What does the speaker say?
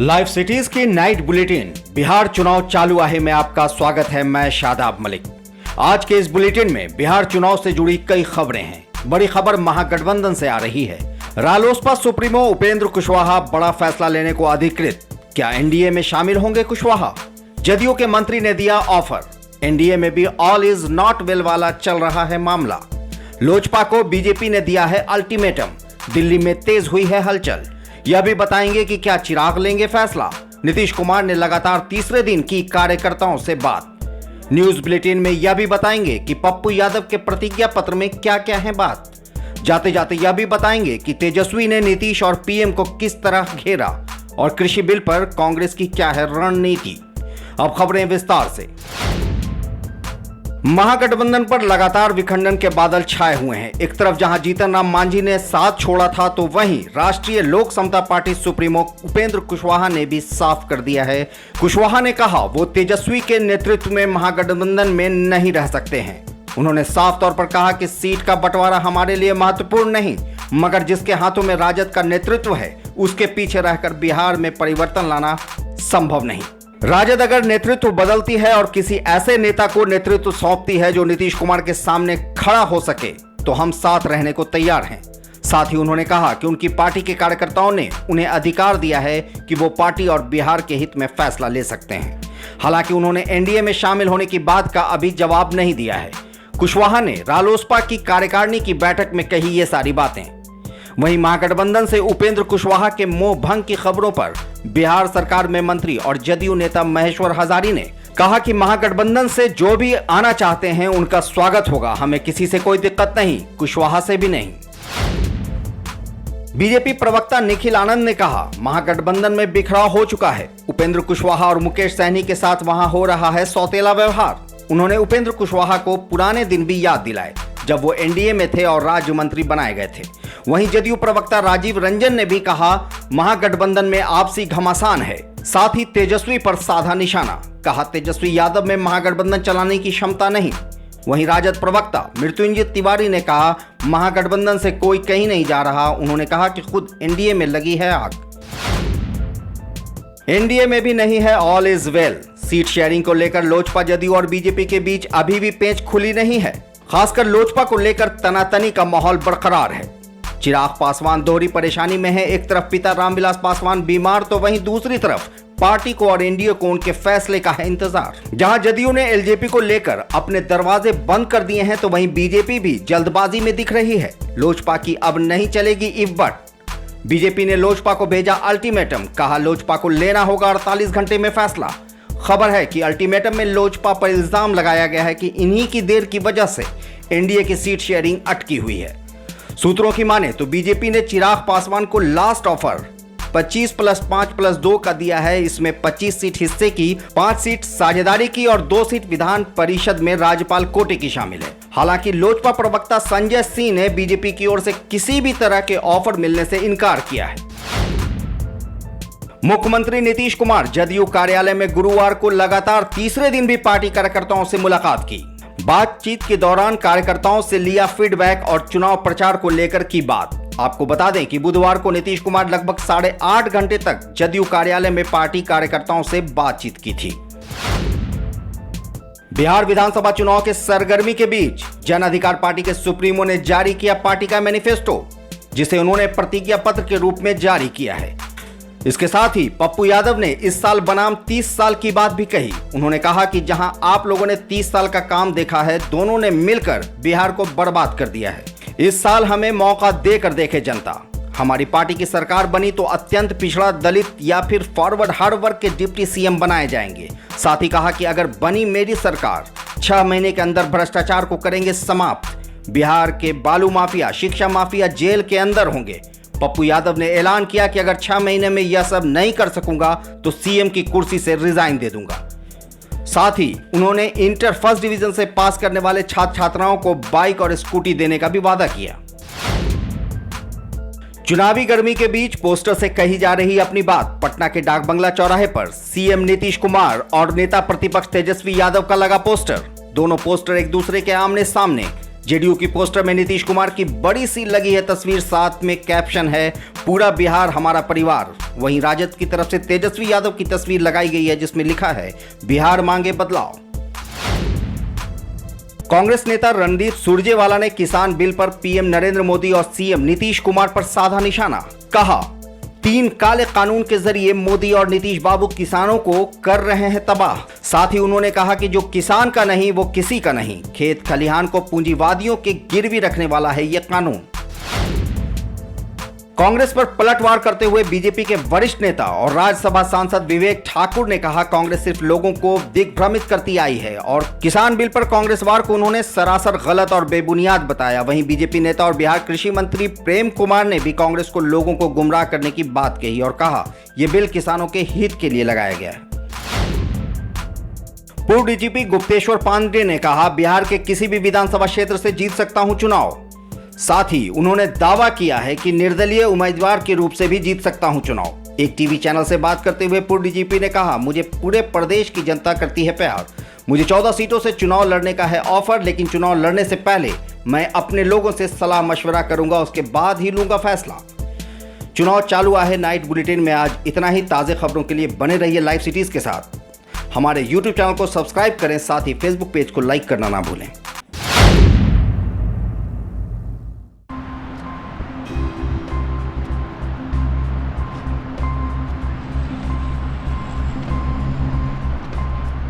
Live cities की night bulletin Bihar चुनाव चालू आहे में आपका स्वागत है। मैं शादाब मलिक। आज के इस बुलेटिन में बिहार चुनाव से जुड़ी कई खबरें हैं। बड़ी खबर महागठबंधन से आ रही है। रालोसपा सुप्रीमो उपेंद्र कुशवाहा बड़ा फैसला लेने को अधिकृत। क्या एनडीए में शामिल होंगे कुशवाहा? जदयू के मंत्री ने दिया ऑफर। एनडीए में भी ऑल इज नॉट वेल वाला चल रहा है मामला। लोजपा को बीजेपी ने दिया है अल्टीमेटम। दिल्ली में तेज हुई है हलचल। यह भी बताएंगे कि क्या चिराग लेंगे फैसला। नीतीश कुमार ने लगातार तीसरे दिन की कार्यकर्ताओं से बात। न्यूज बुलेटिन में यह भी बताएंगे कि पप्पू यादव के प्रतिज्ञा पत्र में क्या क्या है बात। जाते जाते यह भी बताएंगे कि तेजस्वी ने नीतीश और पीएम को किस तरह घेरा और कृषि बिल पर कांग्रेस की क्या है रणनीति। अब खबरें विस्तार से। महागठबंधन पर लगातार विखंडन के बादल छाए हुए हैं। एक तरफ जहां जीतन राम मांझी ने साथ छोड़ा था, तो वहीं राष्ट्रीय लोक समता पार्टी सुप्रीमो उपेंद्र कुशवाहा ने भी साफ कर दिया है। कुशवाहा ने कहा वो तेजस्वी के नेतृत्व में महागठबंधन में नहीं रह सकते हैं। उन्होंने साफ तौर पर कहा कि सीट का बंटवारा हमारे लिए महत्वपूर्ण नहीं, मगर जिसके हाथों में राजद का नेतृत्व है उसके पीछे रहकर बिहार में परिवर्तन लाना संभव नहीं। राजद अगर नेतृत्व बदलती है और किसी ऐसे नेता को नेतृत्व सौंपती है जो नीतीश कुमार के सामने खड़ा हो सके, तो हम साथ रहने को तैयार हैं। साथ ही उन्होंने कहा कि उनकी पार्टी के कार्यकर्ताओं ने उन्हें अधिकार दिया है कि वो पार्टी और बिहार के हित में फैसला ले सकते हैं। हालांकि उन्होंने एनडीए में शामिल होने की बात का अभी जवाब नहीं दिया है। कुशवाहा ने रालोसपा की कार्यकारिणी की बैठक में कही ये सारी बातें। वहीं महागठबंधन से उपेंद्र कुशवाहा के मोह भंग की खबरों पर बिहार सरकार में मंत्री और जदयू नेता महेश्वर हजारी ने कहा कि महागठबंधन से जो भी आना चाहते हैं उनका स्वागत होगा। हमें किसी से कोई दिक्कत नहीं, कुशवाहा से भी नहीं। बीजेपी प्रवक्ता निखिल आनंद ने कहा महागठबंधन में बिखराव हो चुका है। उपेंद्र कुशवाहा और मुकेश सहनी के साथ वहां हो रहा है सौतेला व्यवहार। उन्होंने उपेंद्र कुशवाहा को पुराने दिन भी याद दिलाए जब वो एनडीए में थे और राज्य मंत्री बनाए गए थे। वहीं जदयू प्रवक्ता राजीव रंजन ने भी कहा महागठबंधन में आपसी घमासान है। साथ ही तेजस्वी पर साधा निशाना। कहा तेजस्वी यादव में महागठबंधन चलाने की क्षमता नहीं। वहीं राजद प्रवक्ता मृत्युंजय तिवारी ने कहा महागठबंधन से कोई कहीं नहीं जा रहा। उन्होंने कहा कि खुद एनडीए में लगी है आग। एनडीए में भी नहीं है all is well. Seat sharing को लेकर लोजपा, जदयू और बीजेपी के बीच अभी भी पेंच खुली नहीं है। खासकर लोजपा को लेकर तनातनी का माहौल बरकरार है। चिराग पासवान दोहरी परेशानी में है। एक तरफ पिता रामविलास पासवान बीमार, तो वहीं दूसरी तरफ पार्टी को और एनडीए को उनके फैसले का है इंतजार। जहां जदयू ने एलजेपी को लेकर अपने दरवाजे बंद कर दिए हैं, तो वहीं बीजेपी भी जल्दबाजी में दिख रही है। लोजपा की अब नहीं चलेगी इफ बट। बीजेपी ने लोजपा को भेजा अल्टीमेटम। कहा लोजपा को लेना होगा 48 घंटे में फैसला। खबर है कि अल्टीमेटम में लोजपा पर इल्जाम लगाया गया है कि इन्हीं की देर की वजह से एनडीए की सीट शेयरिंग अटकी हुई है। सूत्रों की माने तो बीजेपी ने चिराग पासवान को लास्ट ऑफर 25 + 5 + 2 का दिया है। इसमें 25 सीट हिस्से की, 5 सीट साझेदारी की और 2 सीट विधान परिषद में राज्यपाल कोटे की शामिल है। हालांकि लोजपा प्रवक्ता संजय सिंह ने बीजेपी की ओर से किसी भी तरह के ऑफर मिलने से इनकार किया है। मुख्यमंत्री नीतीश कुमार जदयू कार्यालय में गुरुवार को लगातार तीसरे दिन भी पार्टी कार्यकर्ताओं से मुलाकात की। बातचीत के दौरान कार्यकर्ताओं से लिया फीडबैक और चुनाव प्रचार को लेकर की बात। आपको बता दें कि बुधवार को नीतीश कुमार लगभग 8.5 घंटे तक जदयू कार्यालय में पार्टी कार्यकर्ताओं से बातचीत की थी। बिहार विधानसभा चुनाव के सरगर्मी के बीच जन अधिकार पार्टी के सुप्रीमो ने जारी किया पार्टी का मैनिफेस्टो, जिसे उन्होंने प्रतिज्ञा पत्र के रूप में जारी किया है। इसके साथ ही पप्पू यादव ने इस साल बनाम 30 साल की बात भी कही। उन्होंने कहा कि जहां आप लोगों ने 30 साल का काम देखा है, दोनों ने मिलकर बिहार को बर्बाद कर दिया है। इस साल हमें मौका देकर देखे जनता। हमारी पार्टी की सरकार बनी तो अत्यंत पिछड़ा, दलित या फिर फॉरवर्ड हर वर्ग के डिप्टी सीएम बनाए जाएंगे। साथ ही कहा कि अगर बनी मेरी सरकार 6 महीने के अंदर भ्रष्टाचार को करेंगे समाप्त। बिहार के बालू माफिया, शिक्षा माफिया जेल के अंदर होंगे। पप्पू यादव ने ऐलान किया कि अगर 6 महीने में यह सब नहीं कर सकूंगा तो सीएम की कुर्सी से रिजाइन दे दूंगा। साथ ही उन्होंने इंटर फर्स्ट डिवीजन से पास करने वाले छात्र छात्राओं को बाइक और स्कूटी देने का भी वादा किया। चुनावी गर्मी के बीच पोस्टर से कही जा रही अपनी बात। पटना के डाक बंगला चौराहे पर सीएम नीतीश कुमार और नेता प्रतिपक्ष तेजस्वी यादव का लगा पोस्टर। दोनों पोस्टर एक दूसरे के आमने सामने। जेडीयू की पोस्टर में नीतीश कुमार की बड़ी सी लगी है तस्वीर, साथ में कैप्शन है पूरा बिहार हमारा परिवार। वहीं राजद की तरफ से तेजस्वी यादव की तस्वीर लगाई गई है जिसमें लिखा है बिहार मांगे बदलाव। कांग्रेस नेता रणदीप सुरजेवाला ने किसान बिल पर पीएम नरेंद्र मोदी और सीएम नीतीश कुमार पर साधा निशाना। कहा 3 काले कानून के जरिए मोदी और नीतीश बाबू किसानों को कर रहे हैं तबाह। साथ ही उन्होंने कहा कि जो किसान का नहीं वो किसी का नहीं। खेत खलिहान को पूंजीवादियों के गिरवी रखने वाला है यह कानून। कांग्रेस पर पलटवार करते हुए बीजेपी के वरिष्ठ नेता और राज्यसभा सांसद विवेक ठाकुर ने कहा कांग्रेस सिर्फ लोगों को दिग्भ्रमित करती आई है और किसान बिल पर कांग्रेसवार को उन्होंने सरासर गलत और बेबुनियाद बताया। वहीं बीजेपी नेता और बिहार कृषि मंत्री प्रेम कुमार ने भी कांग्रेस को लोगों को गुमराह करने की बात कही और कहा यह बिल किसानों के हित के लिए लगाया गया है। पूर्व डीजीपी गुप्तेश्वर पांडेय ने कहा बिहार के किसी भी विधानसभा क्षेत्र से जीत सकता हूं चुनाव। साथ ही उन्होंने दावा किया है कि निर्दलीय उम्मीदवार के रूप से भी जीत सकता हूं चुनाव। एक टीवी चैनल से बात करते हुए पूर्व डीजीपी ने कहा मुझे पूरे प्रदेश की जनता करती है प्यार। मुझे 14 सीटों से चुनाव लड़ने का है ऑफर, लेकिन चुनाव लड़ने से पहले मैं अपने लोगों से सलाह मशवरा करूंगा, उसके बाद ही लूंगा फैसला। चुनाव चालू है नाइट बुलेटिन में आज इतना ही। ताज़े खबरों के लिए बने रहिए लाइव सिटीज के साथ। हमारे YouTube चैनल को सब्सक्राइब करें, साथ ही फेसबुक पेज को लाइक करना ना भूलें।